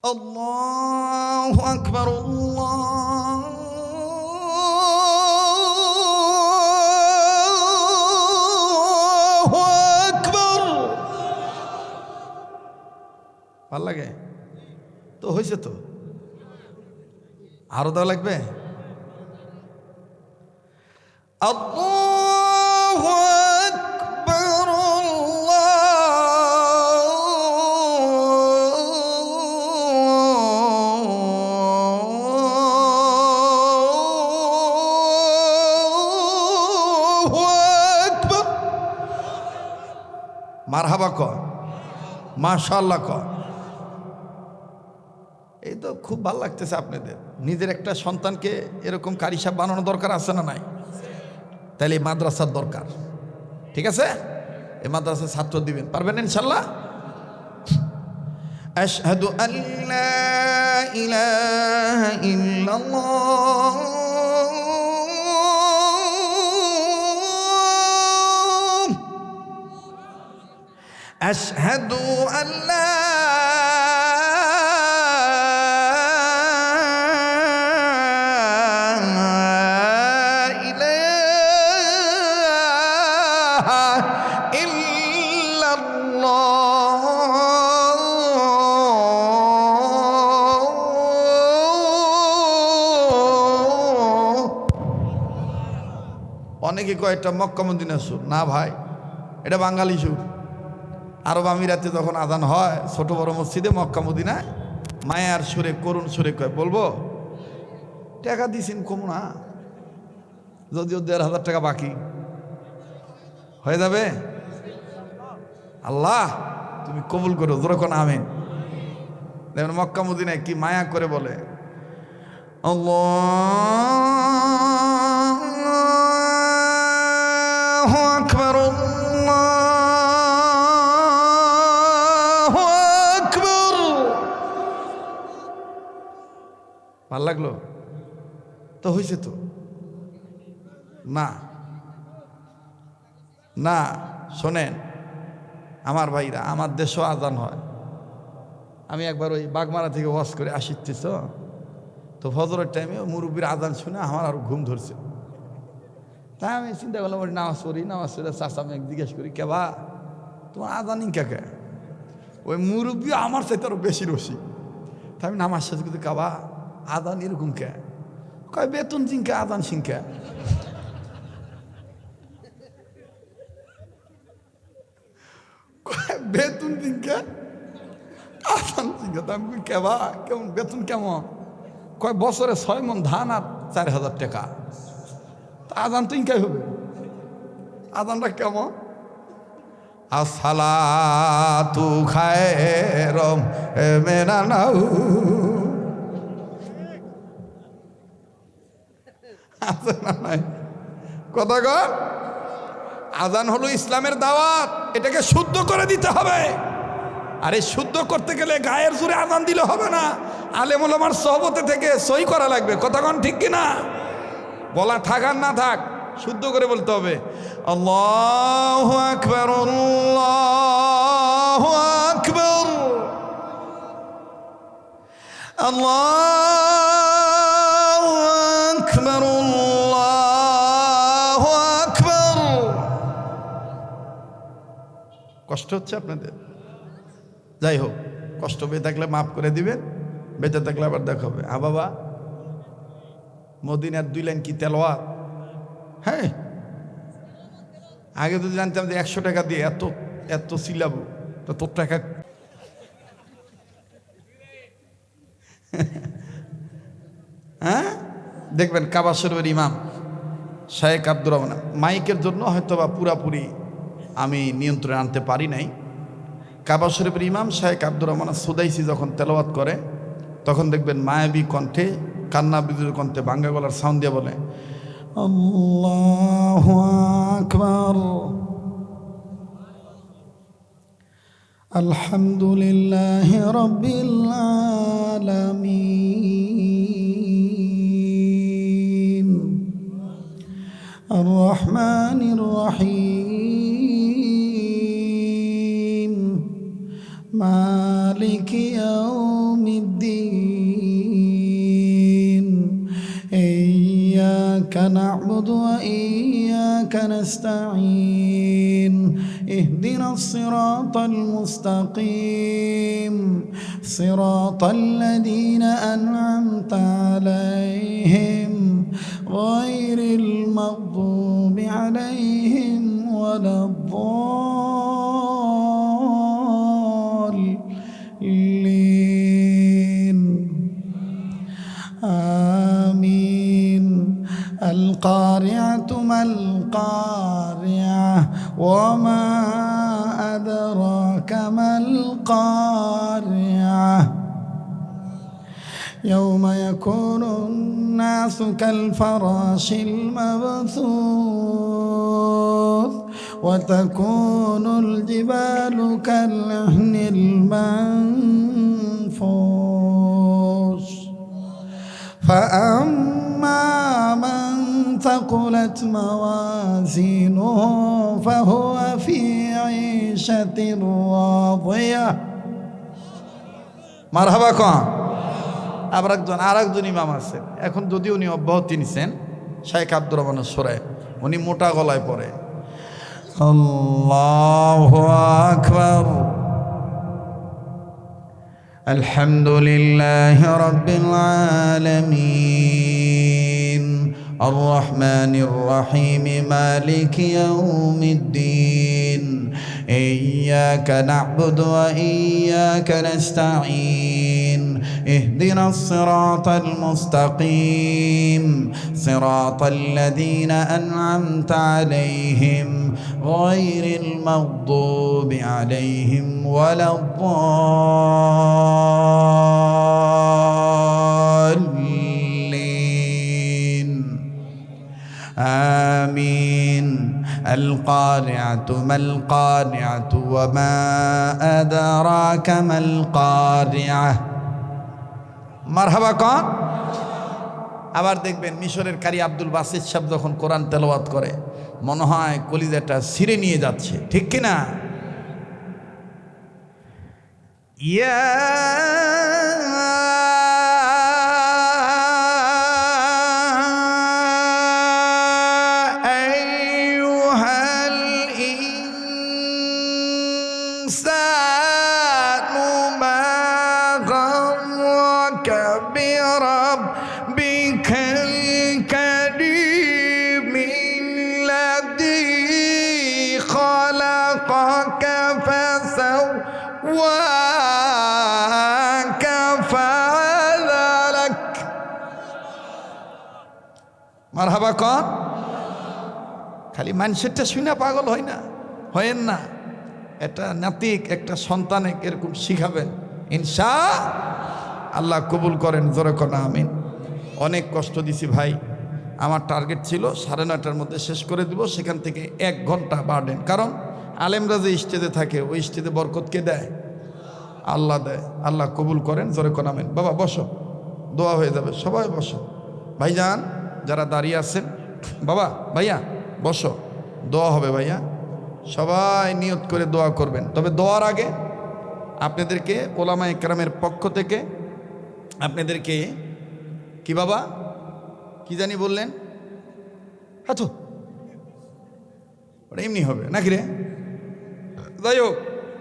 আল্লাহু আকবার, আল্লাহু আকবার। ভাল লাগে তো? হয়েছে তো? আরো দেওয়া লাগবে? আল্লাহু আকবার, আল্লাহু আকবার। মারহাবা কর, মাশাআল্লাহ কর। এই তো খুব ভালো লাগতেছে আপনাদের। নিজের একটা সন্তানকে এরকম কারি সাহেব বানানো দরকার আছে না নাই? তাহলে এই মাদ্রাসার দরকার। ঠিক আছে, এই মাদ্রাসার ছাত্র দিবেন, পারবেন ইনশাল্লাহ? আশহাদু আল্লা ইলাহা ইল্লাল্লাহ আশহাদু আল্লা অনেকে কয় এটা মক্কা মদিনা সুর। না ভাই, এটা বাঙালি সুর। আরব আমিরাতে যখন আজান হয় ছোট বড় মসজিদে মক্কা মদিনায় মায়ার সুরে করুণ সুরে কয়, বলবো টাকা দিছেন কম না, যদিও ১,৫০০ টাকা বাকি হয়ে যাবে। আল্লাহ তুমি কবুল করো, যেরকম আমিন। দেখবেন মক্কা মদিনায় কি মায়া করে বলে, আল্লাহু আকবার, আল্লাহু আকবার। ভাল লাগলো তো? হয়েছে তো? না না, শোনেন আমার ভাইরা, আমার দেশও আজান হয়। আমি একবার ওই বাগমারা থেকে ওয়াজ করে আসিচ্ছি, তো ফজরের টাইমে মুরব্বীর আজান শুনে আমার আরো ঘুম ধরছে। তাই আমি চিন্তা করলাম ওই নামাজ পড়ি, নামাজ পড়ে চাষা আমি জিজ্ঞেস করি, কেবা তোমার আজান ইনকাকে? ওই মুরব্বী আমার চাইতে আরো বেশি রসি। তাই আমি নামাজ শেষ করতে, কাবা আজান এরকম কে? কয় বেতন জিঙ্কা আজান সিংকা। বেতন দিনকে আজান সিংকা। তা আমি কেবা কেমন বেতন কেমন? কয় বছরে ৬ মণ ধান আর ৪,০০০ টাকা। তা আজান তো ইনকাই হবে। আজানটা কেমন? আসসালাতু খায়রুম মিনান নাওম। কথা কর। আজান হলো ইসলামের দাওয়াত, এটাকে শুদ্ধ করে দিতে হবে। আর এই শুদ্ধ করতে গেলে গায়ের জোরে আজান দিলে হবে না, আলেম ওলামার সহবতে থেকে সই করা লাগবে। কথাগণ ঠিক কিনা? বলা থাক আর না থাক, শুদ্ধ করে বলতে হবে। আল্লাহু আকবার, আল্লাহু আকবার, আল্লাহু আকবার, আল্লাহু আকবার। কষ্ট হচ্ছে আপনাদের? যাই হোক, কষ্ট পেয়ে থাকলে মাফ করে দিবেন, বেঁচে থাকলে আবার দেখা হবে। বাবা, মদিনার 2 লাইন কি তেলাওয়াত! হ্যাঁ, আগে যদি জানতাম যে 100 টাকা দিয়ে এত এত সিলাবো, তো তোর টাকা। হ্যাঁ, দেখবেন কাবা শরীফের ইমাম শায়েখ আব্দুর রহমান, মাইকের জন্য হয়তো বা পুরাপুরি আমি নিয়ন্ত্রণে আনতে পারি নাই। কাবা শরীফের ইমাম শায়েখ আব্দুর রহমান সুদাইসি যখন তেলাওয়াত করে, তখন দেখবেন মায়াবী কণ্ঠে, কান্না বিদ্রোহ কণ্ঠে, ভাঙ্গা গলার সাউন্ড দিয়ে বলে, আল্লাহু আকবার, আলহামদুলিল্লাহি রাব্বিল আলামিন, আর রহমানির রহিম, মালিকি ইয়াউমিদ্দিন। إياك نعبد وإياك نستعين اهدنا الصراط المستقيم صراط الذين أنعمت عليهم غير المغضوب عليهم ولا الضالين آمين. القارعة ما القارعة وما أدراك ما القارعة يوم يكون الناس كالفراش المبثوث وتكون الجبال كالعهن المنفوش فأما من ثقلت موازينه فهو في عيشة راضية মারহাবা কন। আবার আরেকজন ইমাম আছেন, এখন যদি উনি অব্যাহতি নিছেন, শেখ আব্দুর রহমান সোরাই, উনি মোটা গলায় পড়ে আল্লাহু আকবার আলহামদুলিল্লাহি রাব্বিল আলামিন আর রহমানির রহিম মালিকি ইয়াউমিদ্দিন إياك نعبد وإياك نستعين اهدنا الصراط المستقيم صراط الذين أنعمت عليهم غير المغضوب عليهم ولا الضالين آمين. القارعة ما القارعة وما أدراك ما القارعة মারহাবা কন। আবার দেখবেন মিশরের কারি আব্দুল বাসিত সাহেব যখন কোরআন তেলাওয়াত করে মনে হয় কলিজাটা ছিঁড়ে নিয়ে যাচ্ছে, ঠিক কিনা? ইয়া بربك الكريم الذي خلقك فسواك فعدلك মারহাবা কন। খালি মানুষেরটা শুনে পাগল হয় না, হয়েন না। একটা নাতিক একটা সন্তানে এরকম শিখাবেন, ইনশাআল্লাহ কবুল করেন, জোরে করেন আমিন। অনেক কষ্ট দিছি ভাই, আমার টার্গেট ছিল 9:30টার মধ্যে শেষ করে দিব, সেখান থেকে 1 ঘন্টা বাড়েন। কারণ আলেমরা যে স্টেজে থাকে ওই স্টেজে বরকত কে দেয়? আল্লাহ দেয়। আল্লাহ কবুল করেন, জোরে করেন আমিন। বাবা বসো, দোয়া হয়ে যাবে, সবাই বসো। ভাইজান যারা দাঁড়িয়ে আছেন, বাবা ভাইয়া বসো, দোয়া হবে ভাইয়া, সবাই নিয়ত করে দোয়া করবেন। তবে দোয়ার আগে আপনাদেরকে ওলামায়ে কেরামের পক্ষ থেকে আপনাদেরকে কি বাবা কি জানি বললেন, হ্যাঁ তো ওটা এমনি হবে নাকি রে, যাই হোক